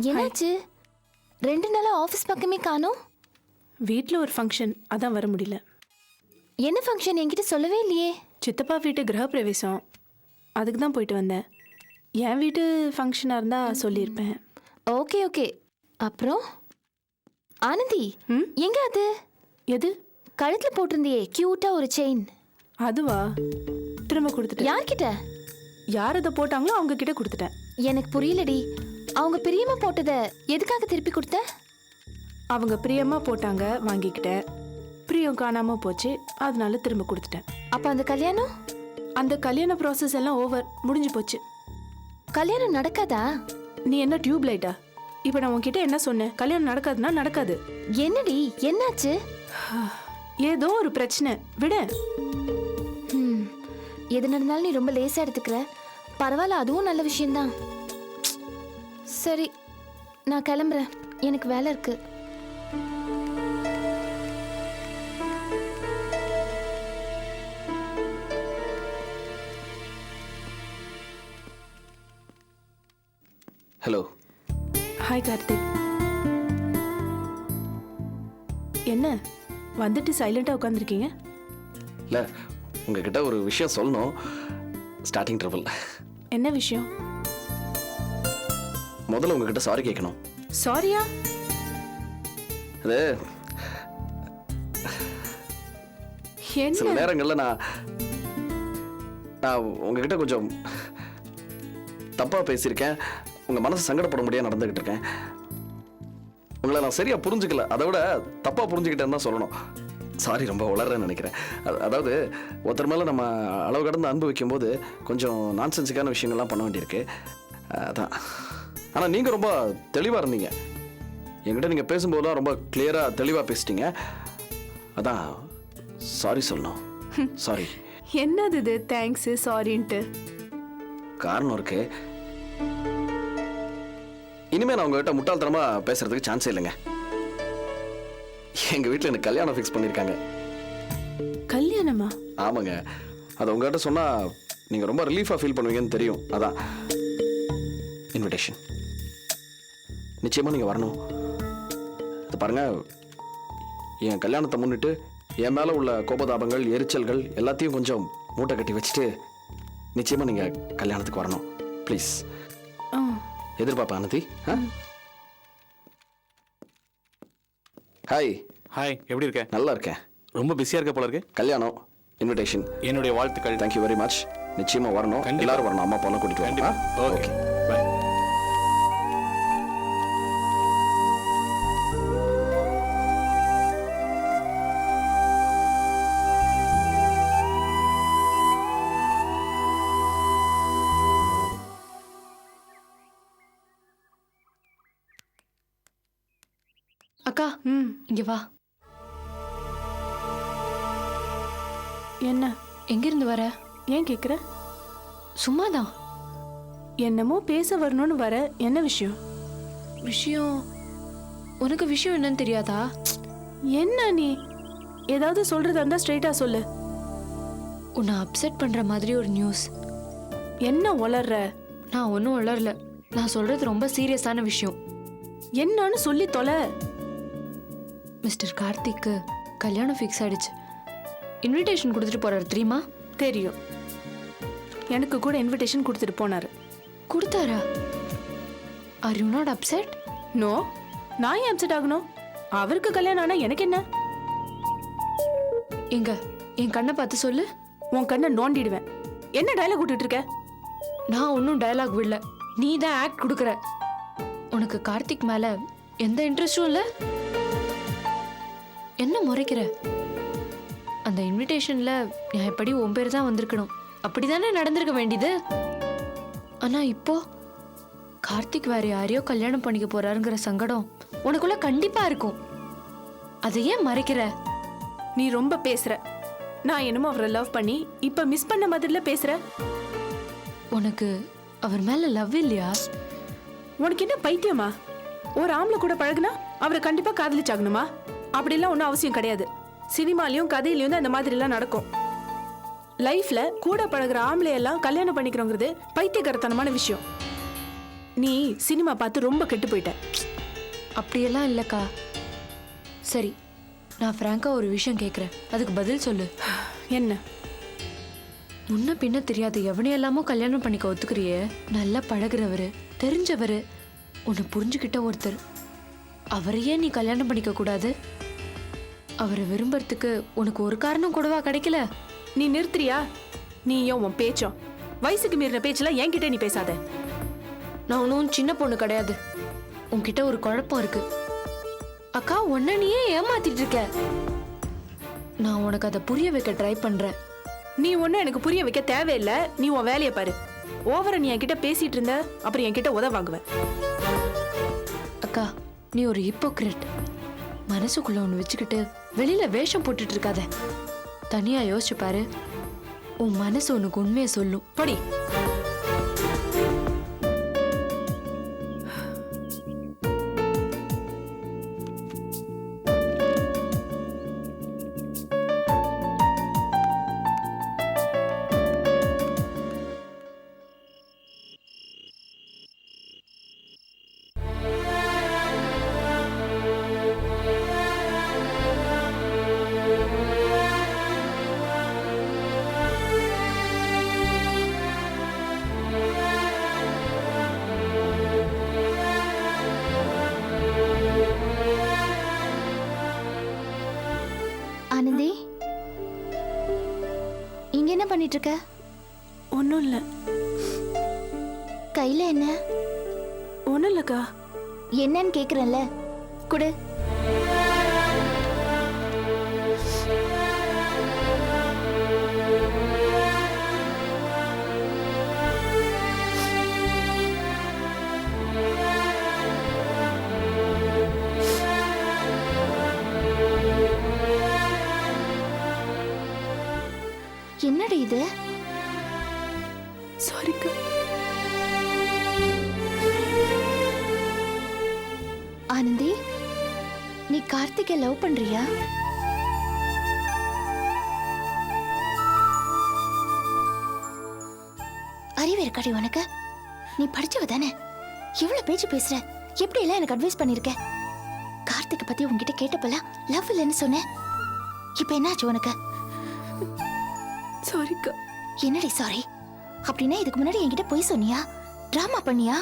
என்னாச்சு? 2 நாளா ஆஃபீஸ் பக்கமே காணோம். வீட்டில் ஒரு ஃபங்க்ஷன், அதான் வர முடியல. என்ன ஃபங்க்ஷன் என்கிட்ட சொல்லவே இல்லையே. சித்தப்பா வீட்டு கிரகப்பிரவேசம், அதுக்கு தான் போயிட்டு வந்தேன். என் வீட்டு ஃபங்க்ஷனாக இருந்தால் சொல்லியிருப்பேன். Okay okay. அப்புறம் ஆனந்தி, எங்க அது? எது? கழுத்துல போட்டிருந்தியே கியூட்டா ஒரு செயின். அதுவா? திரும்ப கொடுத்துட்டேன். யார்கிட்ட? யார் அதை போட்டாங்களோ அவங்க கிட்ட கொடுத்துட்டேன். எனக்கு புரியலடி. அவங்க பிரியமா போட்டத எதுக்காக திருப்பி கொடுத்த? அவங்க பிரியமா போட்டாங்க, வாங்கிக்கிட்டேன். பிரியம் காணாம போச்சு, அதனால திரும்ப கொடுத்துட்டேன். அப்ப அந்த கல்யாணம்? அந்த கல்யாண ப்ராசஸ் எல்லாம் ஓவர், முடிஞ்சு போச்சு. கல்யாணம் நடக்காதா? நீ என்ன டியூப் லைட்டா? இப்போ நான் உன்கிட்ட என்ன சொன்னேன்? கல்யாணம் நடக்காதுன்னா நடக்காது. என்னடி, என்னாச்சு? ஏதோ ஒரு பிரச்சனை, விட. எது நடந்தாலும் நீ ரொம்ப லேசா எடுத்துக்கிற. பரவாயில்ல, அதுவும் நல்ல விஷயம்தான். சரி, நான் கிளம்புறேன், எனக்கு வேலை இருக்கு. ஹலோ. ஹாய் கார்த்திக். என்ன வந்துட்டு சைலண்டா உட்காந்துருக்கீங்க? இல்லை, உங்ககிட்ட ஒரு விஷயம் சொல்லணும். Starting trouble. என்ன விஷயம்? முதல்ல உங்ககிட்ட சாரி கேட்கணும். சாரியா? அது சில என்ன? நேரங்களில் நான் உங்ககிட்ட கொஞ்சம் தப்பாக பேசியிருக்கேன். உங்கள் மனசு சங்கடப்பட முடியாது நடந்துக்கிட்டு இருக்கேன். உங்களை நான் சரியாக புரிஞ்சுக்கல, அதை விட தப்பாக புரிஞ்சுக்கிட்டேன்னு தான் சொல்லணும். சாரி, ரொம்ப வளர்றேன்னு நினைக்கிறேன். அதாவது ஒருத்தர் மேலே நம்ம அளவு கடந்து அன்பு வைக்கும்போது கொஞ்சம் நான்சென்ஸுக்கான விஷயங்கள்லாம் பண்ண வேண்டியிருக்கு. அதான். ஆனால் நீங்கள் ரொம்ப தெளிவாக இருந்தீங்க. என்கிட்ட நீங்கள் பேசும்போதுலாம் ரொம்ப கிளியராக தெளிவாக பேசிட்டீங்க. அதான் சாரி சொல்லணும். சாரி. என்னது இது தேங்க்ஸு சாரின்ட்டு? காரணம் இருக்கு. இனிமே நான் உங்ககிட்ட முட்டாள்தனமா பேசுறதுக்கு சான்ஸே இல்லைங்க. எங்க வீட்டில் எனக்கு கல்யாணம் ஃபிக்ஸ் பண்ணியிருக்காங்க. கல்யாணமா? ஆமாங்க. அதை உங்ககிட்ட சொன்னா நீங்க ரொம்ப ரிலீஃபா ஃபீல் பண்ணுவீங்கன்னு தெரியும். அதான் இன்விடேஷன். நிச்சயமா நீங்க வரணும். இது பாருங்க, என் கல்யாணத்தை முன்னிட்டு என் மேல உள்ள கோபதாபங்கள், எரிச்சல்கள் எல்லாத்தையும் கொஞ்சம் மூட்டை கட்டி வச்சுட்டு நிச்சயமா நீங்க கல்யாணத்துக்கு வரணும். ப்ளீஸ். எதிர்பார்ப்பா ஆனந்தி. ஹாய். ஹாய், எப்படி இருக்க? நல்லா இருக்கேன். ரொம்ப பிஸியா இருக்க போல இருக்கு. கல்யாணம் இன்விடேஷன். என்னுடைய வாழ்த்துக்கள். Thank you very much. நிச்சயமா வரணும். எல்லாரும் வரணும். அம்மா பொண்ணை கூட்டிட்டு கண்டிப்பா. வரணும். Okay, bye. அக்கா, இங்க வா. என்ன? எங்கிருந்து வர? ஏன் கேக்குற? சும்மாதான். என்னமோ பேச வரணும்னு வர. என்ன விஷயம்? விஷயம்? உனக்கு விஷயம் என்னன்னு தெரியாதா? என்ன நீ ஏதாவது சொல்றதா இருந்தா ஸ்ட்ரைட்டா சொல்லு. உன்னை அப்செட் பண்ற மாதிரி ஒரு நியூஸ். என்ன உளர்ற? நான் ஒன்றும் உளரல. நான் சொல்றது ரொம்ப சீரியஸான விஷயம். என்னன்னு சொல்லி தொலை. மிஸ்டர் கார்த்திக்கு கல்யாணம் ஃபிக்ஸ் ஆயிடுச்சு. இன்விடேஷன் கொடுத்துட்டு போறாரு, தெரியுமா? தெரியும். எனக்கு கூட இன்விடேஷன் கொடுத்துட்டு போனாரு. கொடுத்தாரா? Are you not upset? No. நான் ஏன் அப்செட் ஆகணும்? அவருக்கு கல்யாணம் ஆனா எனக்கு என்ன? எங்க என் கண்ணை பார்த்து சொல்லு. உன் கண்ணை நோண்டிடுவேன். என்ன டயலாக் விட்டுட்டு இருக்க? நான் ஒன்றும் டயலாக் விடல, நீ தான் ஆக்ட் கொடுக்குற. உனக்கு கார்த்திக் மேல எந்த இன்ட்ரெஸ்டும் இல்லை. என்ன முறைக்கிற? அந்த இன்விடேஷன்ல நான் எப்படி உன் பேர் தான் வந்திருக்கணும், அப்படிதானே நடந்திருக்க வேண்டியது. ஆனா இப்போ கார்த்திக் வேற யாரையோ கல்யாணம் பண்ணிக்க போறாருங்கிற சங்கடம் உனக்குள்ள கண்டிப்பா இருக்கும். அதை ஏன் மறைக்கிற? நீ ரொம்ப பேசுற. நான் என்னமோ அவரை லவ் பண்ணி இப்ப மிஸ் பண்ண மாதிரில பேசுற. உனக்கு அவர் மேல லவ் இல்லையா? உனக்கு என்ன பைத்தியமா? ஒரு ஆம்பளை கூட பழகுனா அவரை கண்டிப்பா காதலிச்சாகணுமா? அப்படிலாம் ஒன்றும் அவசியம் கிடையாது. சினிமாலையும் கதையிலையும் தான் இந்த மாதிரி எல்லாம் நடக்கும். லைஃப்ல கூட பழகுற ஆம்பளையெல்லாம் கல்யாணம் பண்ணிக்கிறோங்கிறது பைத்தியக்காரத்தனமான விஷயம். நீ சினிமா பார்த்து ரொம்ப கெட்டு போயிட்ட. அப்படியெல்லாம் இல்லக்கா. சரி, நான் ஃப்ராங்கா ஒரு விஷயம் கேட்குறேன், அதுக்கு பதில் சொல்லு. என்ன? முன்ன பின்ன தெரியாத எவனையெல்லாமோ கல்யாணம் பண்ணிக்க ஒத்துக்கிறியே, நல்லா பழகுறவரு, தெரிஞ்சவரு, உன்னை புரிஞ்சுக்கிட்ட ஒருத்தர், அவரையே நீ கல்யாணம் பண்ணிக்க கூடாது? அவரை விரும்புறதுக்கு உனக்கு ஒரு காரணம் கூடவா கிடைக்கல? நீ நிறுத்துறியா? நீயும் உன் பேச்சும் வயசுக்கு மீறின பேச்செல்லாம் என்கிட்ட நீ பேசாத. நான் ஒன்றும் சின்ன பொண்ணு கிடையாது. உன்கிட்ட ஒரு குழப்பம் இருக்கு அக்கா. உன்னை நீயே ஏமாத்திட்டு இருக்க. நான் உனக்கு அதை புரிய வைக்க ட்ரை பண்றேன். நீ ஒன்னும் எனக்கு புரிய வைக்க தேவையில்லை. நீ உன் வேலையை பாரு. ஓவரா நீ என்கிட்ட பேசிட்டு இருந்த, அப்புறம் என்கிட்ட உதவ வாங்குவ. அக்கா, நீ ஒரு ஹிப்போக்ரிட். மனசுக்குள்ள ஒன்று வச்சுக்கிட்டு வெளியில வேஷம் போட்டுட்டு இருக்காத. தனியா யோசிச்சு பாரு, உன் மனசு உனக்கு உண்மையை சொல்லும். பொடி. ஆனந்தி, இங்க என்ன பண்ணிட்டு இருக்க? ஒன்னும் இல்ல. கையில என்ன? ஒன்னும் இல்லக்கா. என்னன்னு கேக்குறேன்ல, குடு. என்னடி இது? சாரிக்கா. ஆனந்தி, நீ கார்த்திகை லவ் பண்றியா? அறிவு இருக்காடி உனக்கு? நீ படிச்சவ தானே? எவ்வளவு பேச்சு பேசுற? எப்படி எல்லாம் எனக்கு அட்வைஸ் பண்ணிருக்க? கார்த்திகை பத்தி உன்கிட்ட கேட்டப்பெல்லாம் லவ் இல்லைன்னு சொன்னேன். இப்ப என்னாச்சு உனக்கு? சாரிக்கா. என்னடி சாரி? அப்படின்னா இதுக்கு முன்னாடி என்கிட்ட போய் சொன்னியா? டிராமா பண்ணியா?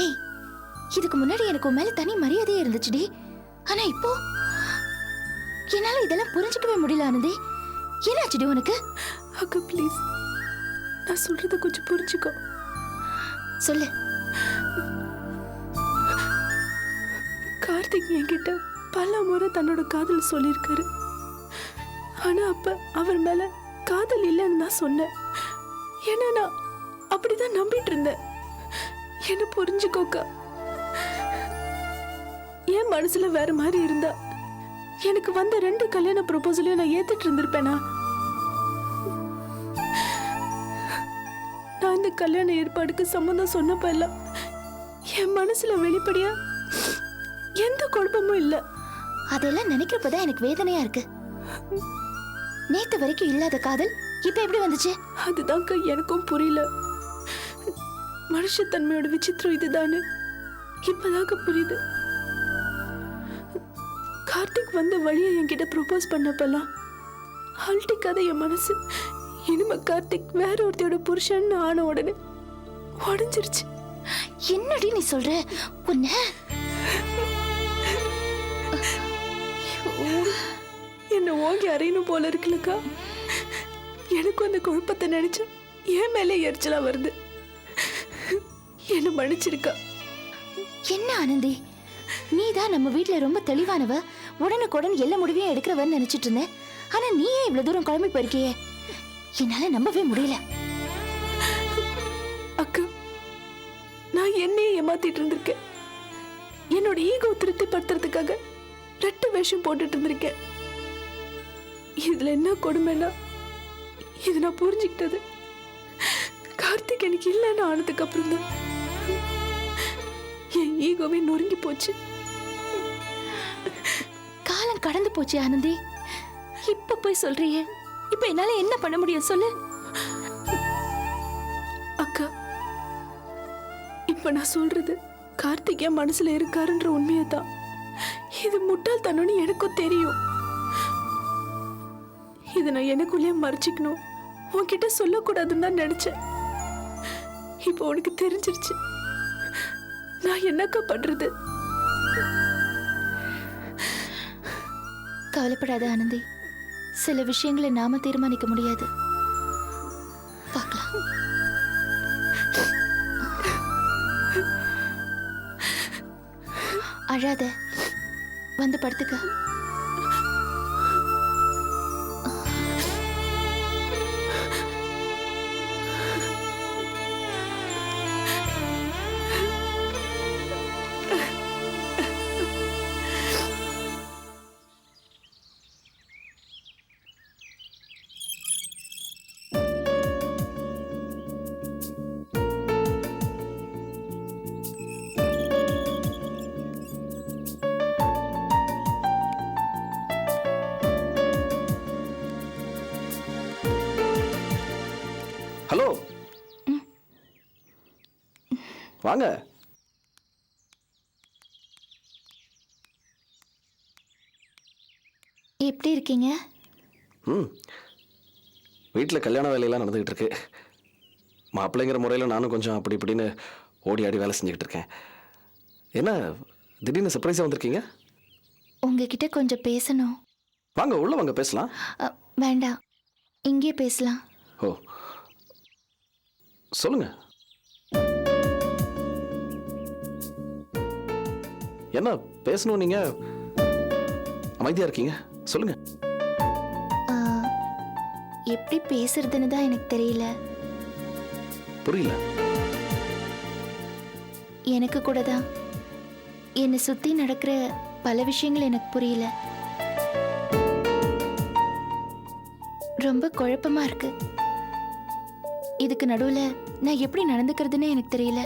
ஏய், இதுக்கு முன்னாடி எனக்கு உன் மேல தனி மரியாதையே இருந்துச்சுடி. ஆனா இப்போ என்னால இதெல்லாம் புரிஞ்சுக்கவே முடியல. ஆனந்தி, என்னாச்சுடி உனக்கு? அக்கா ப்ளீஸ், நான் சொல்றத கொஞ்சம் புரிஞ்சுக்கோ. சொல்லு. கார்த்திக் என்கிட்ட பல முறை தன்னோட காதல் சொல்லியிருக்காரு. ஆனா அப்ப அவர் மேல காதல் இல்லைன்னு தான் சொன்னேன். ஏன்னா நான் அப்படிதான் நம்பிட்டு இருந்தேன். என்ன புரிஞ்சுக்கோக்கா. என் மனசுல வேற மாதிரி இருந்தா எனக்கு வந்த 2 கல்யாண ப்ரொபோசலையும் நான் ஏத்துட்டு இருந்திருப்பேனா? நான் இந்த கல்யாண ஏற்பாடுக்கு சம்மந்தம் சொன்னப்ப எல்லாம் என் மனசுல வெளிப்படையா எந்த குழப்பமும் இல்ல. அதெல்லாம் நினைக்கிறப்பதான் எனக்கு வேதனையா இருக்கு. நேத்து வரைக்கும் இல்லாத காதல் இப்ப எப்படி வந்துச்சு? அதுதான்க்கா எனக்கும் புரியல. மனுஷத்தன்மையோட விசித்திரம் இதுதானு இப்பதாக்க புரியுது. கார்த்திக் வந்த வழியை என்கிட்ட ப்ரொபோஸ் பண்ணப்பெல்லாம் அல்ட்டிக்காத என் மனசு இனிமே கார்த்திக் வேற ஒருத்தையோட புருஷன் ஆன உடனே உடஞ்சிருச்சு. என்னடி நீ சொல்ற? உன்ன என்ன ஓங்கி அறையணும் போல இருக்குல்லக்கா. எனக்கும் அந்த குழப்பத்தை நினைச்சா என் மேலே எரிச்சலா வருது. என்ன மன்னிச்சிருக்கா. என்ன ஆனந்தி, நீதான் நம்ம வீட்ல ரொம்ப தெளிவானவ, உடனுக்குடன் எல்லா முடிவையும் எடுக்கிறவன்னு நினைச்சிட்டு இருந்தேன். ஆனா நீயே இவ்வளவு தூரம் குழம்பி போயிருக்கியே, என்னால நம்பவே முடியல. அக்கா, நான் என்னையே ஏமாத்திட்டு இருந்திருக்கேன். என்னோட ஈகோ திருப்தி படுத்துறதுக்காக 2 வேஷம் போட்டுட்டு இருந்திருக்கேன். இதுல என்ன கொடுமைன்னா, இது நான் புரிஞ்சுக்கிட்டது கார்த்திக் எனக்கு இல்லைன்னு ஆனதுக்கு அப்புறம் தான் என் ஈகோவே நொறுங்கி போச்சு. காலம் கடந்து போச்சு ஆனந்தி. இப்ப போய் சொல்றியே, இப்ப என்னால என்ன பண்ண முடியும் சொல்லு. அக்கா, இப்ப நான் சொல்றது கார்த்திக் என் மனசுல இருக்காருன்ற உண்மையை தான். இது முட்டாள்தனம்னு எனக்கும் தெரியும். இதை நான் எனக்குள்ளேயே மறைச்சிக்கணும், உன்கிட்ட சொல்லக்கூடாதுன்னு தான் நினைச்சேன். இப்போ உனக்கு தெரிஞ்சிருச்சு. நான் என்னக்கா பண்றது? கவலைப்படாத ஆனந்தி, சில விஷயங்களை நாம தீர்மானிக்க முடியாது. பார்க்கலாம். அழாத, வந்து படுத்துக்க. ஹலோ, வாங்க. எப்படி இருக்கீங்க? வீட்டில் கல்யாண வேலையெல்லாம் நடந்துகிட்டு இருக்கு. மாப்பிள்ளைங்கிற முறையில் நானும் கொஞ்சம் அப்படி இப்படின்னு ஓடி ஆடி வேலை செஞ்சுக்கிட்டு இருக்கேன். என்ன திடீர்னு சர்ப்ரைஸாக வந்திருக்கீங்க? உங்ககிட்ட கொஞ்சம் பேசணும். வாங்க, உள்ள வாங்க, பேசலாம். வேண்டாம், இங்கே பேசலாம். ஓ, சொல்லுங்க. என்ன பேசணும்? நீங்க அமைதியா இருக்கீங்க, சொல்லுங்க. எப்படி பேசுறதுன்னு தான் எனக்கு தெரியல. புரியல. எனக்கு கூட தான் என்னை சுத்தி நடக்கிற பல விஷயங்கள் எனக்கு புரியல. ரொம்ப குழப்பமா இருக்கு. இதுக்கு நடுவுல நான் எப்படி நடந்துக்கிறதுன்னு எனக்கு தெரியல.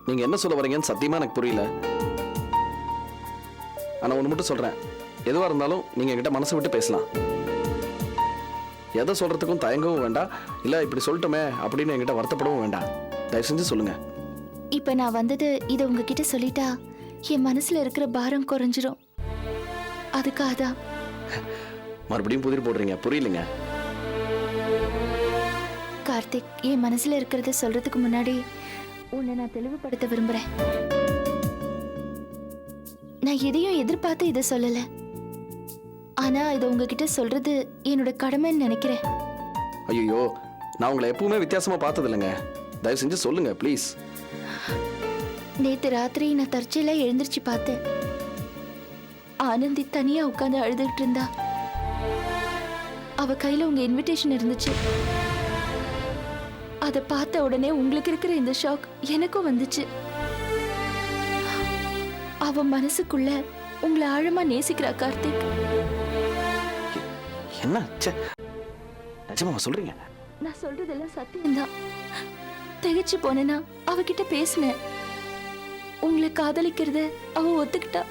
நீங்க என்ன சொல்ல வரீங்கன்னு சத்தியமா எனக்கு புரியல. ஆனா ஒண்ணு மட்டும் சொல்றேன், எதுவா இருந்தாலும் நீங்க என்கிட்ட மனசு விட்டு பேசலாம். எதை சொல்றதுக்கும் தயங்கவும் வேண்டாம், இல்ல இப்படி சொல்லிட்டோமே அப்படின்னு என்கிட்ட வருத்தப்படவும் வேண்டாம். தயவு செஞ்சு சொல்லுங்க. இப்ப நான் வந்தது இதை உங்ககிட்ட சொல்லிட்டா என் மனசுல இருக்கிற பாரம் குறைஞ்சிரும். அதுக்காக தான். மறுபடியும் புதிர் போடுறீங்க, புரியலங்க. கார்த்திக், என் மனசுல இருக்கிறத சொல்றதுக்கு முன்னாடி உன்னை நான் தெளிவுபடுத்த விரும்புறேன். நான் எதையும் எதிர்பார்த்து இதை சொல்லல. ஆனா இதை உங்ககிட்ட சொல்றது என்னோட கடமைன்னு நினைக்கிறேன். ஐயோ, நான் உங்களை எப்பவுமே வித்தியாசமா பார்த்தது இல்லைங்க. தயவு செஞ்சு சொல்லுங்க ப்ளீஸ். நேத்து ராத்திரி நான் தற்செயலா எழுந்திருச்சு பார்த்தேன். ஆனந்தி தனியா உட்கார்ந்து அழுதுகிட்டு இருந்தா. அவ கையில உங்க இன்விடேஷன் இருந்துச்சு. அதை பார்த்த உடனே உங்களுக்கு இருக்கிற இந்த ஷாக் எனக்கும் வந்துச்சு. அவ மனசுக்குள்ள உங்களை ஆழமா நேசிக்கிறா கார்த்திக். என்ன நிஜமா சொல்றீங்க? நான் சொல்றதெல்லாம் சத்தியம்தான். திகைச்சு போனேன்னா அவகிட்ட பேசினேன். உங்களை காதலிக்கிறத அவ ஒத்துக்கிட்டா.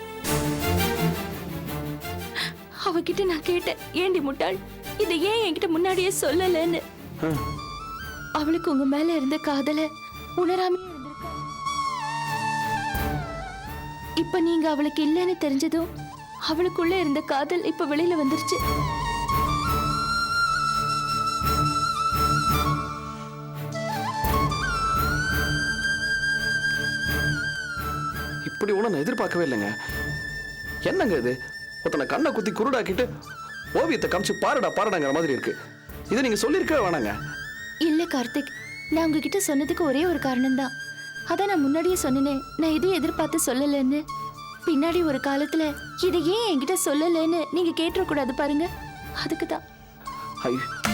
அவகிட்ட நான் கேட்டேன், ஏண்டி முட்டாள், இதை ஏன் என்கிட்ட முன்னாடியே சொல்லலன்னு. அவளுக்கு உங்க மேல இருந்த காதல உணராமே இருந்திருக்கா. இப்ப நீங்க அவளுக்கு இல்லைன்னு தெரிஞ்சதும் அவளுக்குள்ள இருந்த காதல் இப்ப வெளியில வந்துருச்சு. இப்படி ஒண்ணு நான் எதிர்பார்க்கவே இல்லைங்க. என்னங்க இது? ஒருத்தனை கண்ணை குத்தி குருடாக்கிட்டு ஓவியத்தை காமிச்சு பாருடா பாருடாங்கிற மாதிரி இருக்கு. இதை நீங்க சொல்லியிருக்கவே வேணாங்க. இல்ல கார்த்திக், நான் உங்ககிட்ட சொன்னதுக்கு ஒரே ஒரு காரணம் தான். அதான் நான் முன்னாடியே சொன்னேனே, நான் இதையும் எதிர்பார்த்து சொல்லலன்னு. பின்னாடி ஒரு காலத்துல இதை ஏன் என்கிட்ட சொல்லலன்னு நீங்க கேட்டுறக்கூடாது பாருங்க, அதுக்கு தான்.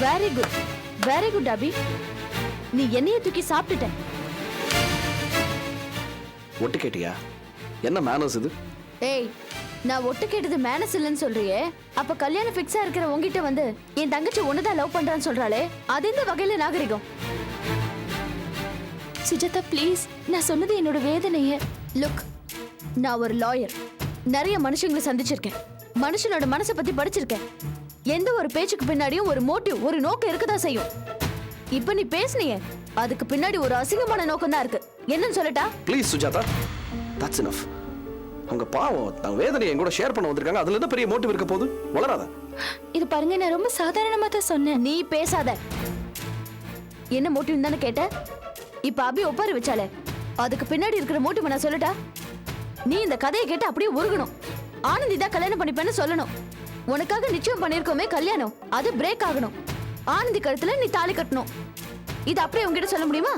வெரி குட், வெரி குட் அபி. நீ என்னைய தூக்கி சாப்பிட்டுட்ட. ஒட்டு கேட்டியா? என்ன மேனர்ஸ் இது? ஏய், நான் ஒட்டு கேட்டது மேனஸ் இல்லைன்னு சொல்றியே, அப்ப கல்யாணம் ஃபிக்ஸா இருக்கிற உங்ககிட்ட வந்து என் தங்கச்சி ஒண்ணுதான் லவ் பண்றான்னு சொல்றாளே, அது இந்த வகையில நாகரிகம்? சுஜாதா ப்ளீஸ், நான் சொன்னது என்னோட வேதனைய. லுக், நான் ஒரு லாயர், நிறைய மனுஷங்களை சந்திச்சிருக்கேன், மனுஷனோட மனசை பத்தி படிச்சிருக்கேன். எந்த ஒரு பேச்சுக்கு பின்னாடியும் ஒரு மோட்டிவ், ஒரு நோக்கம் இருக்கதான் செய்யும். இப்ப நீ பேசுனியே, அதுக்கு பின்னாடி ஒரு அசிங்கமான நோக்கம் தான் இருக்கு. என்னன்னு சொல்லட்டா? Please Sujatha, that's enough. அவங்க பாவம் அவங்க வேதனையை என் கூட ஷேர் பண்ண வந்திருக்காங்க. அதுல என்ன பெரிய மோட்டிவ் இருக்க போகுது? வளராத. இது பாருங்க, நான் ரொம்ப சாதாரணமா தான் சொன்னேன். நீ பேசாத. என்ன மோட்டிவ் தானே கேட்ட? இப்ப அபி ஒப்பாரி வச்சாலே அதுக்கு பின்னாடி இருக்கிற மோட்டிவ் நான் சொல்லட்டா? நீ இந்த கதையை கேட்டு அப்படியே உருகணும். ஆனந்தி தான் கல்யாணம் பண்ணிப்பேன்னு சொல்லணும். உனக்காக நிச்சயம் பண்ணிருக்கோமே கல்யாணம், அது பிரேக் ஆகணும். ஆனந்தி கழுத்துல நீ தாலி கட்டணும். இது அப்படியே உங்ககிட்ட சொல்ல முடியுமா?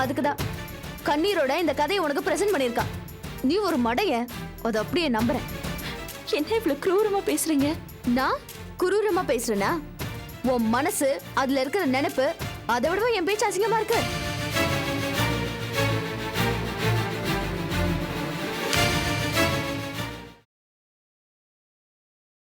அதுக்குதான் கண்ணீரோட இந்த கதையை உனக்கு பிரசன்ட் பண்ணிருக்கா. நீ ஒரு மடைய, அது அப்படியே நம்புறேன். என்ன இவ்வளவு குரூரமா பேசுறீங்க? நான் குரூரமா பேசுறேனா? உன் மனசு, அதுல இருக்கிற நினைப்பு, அதை விடவும் என் பேச்சு அசிங்கமா இருக்கு.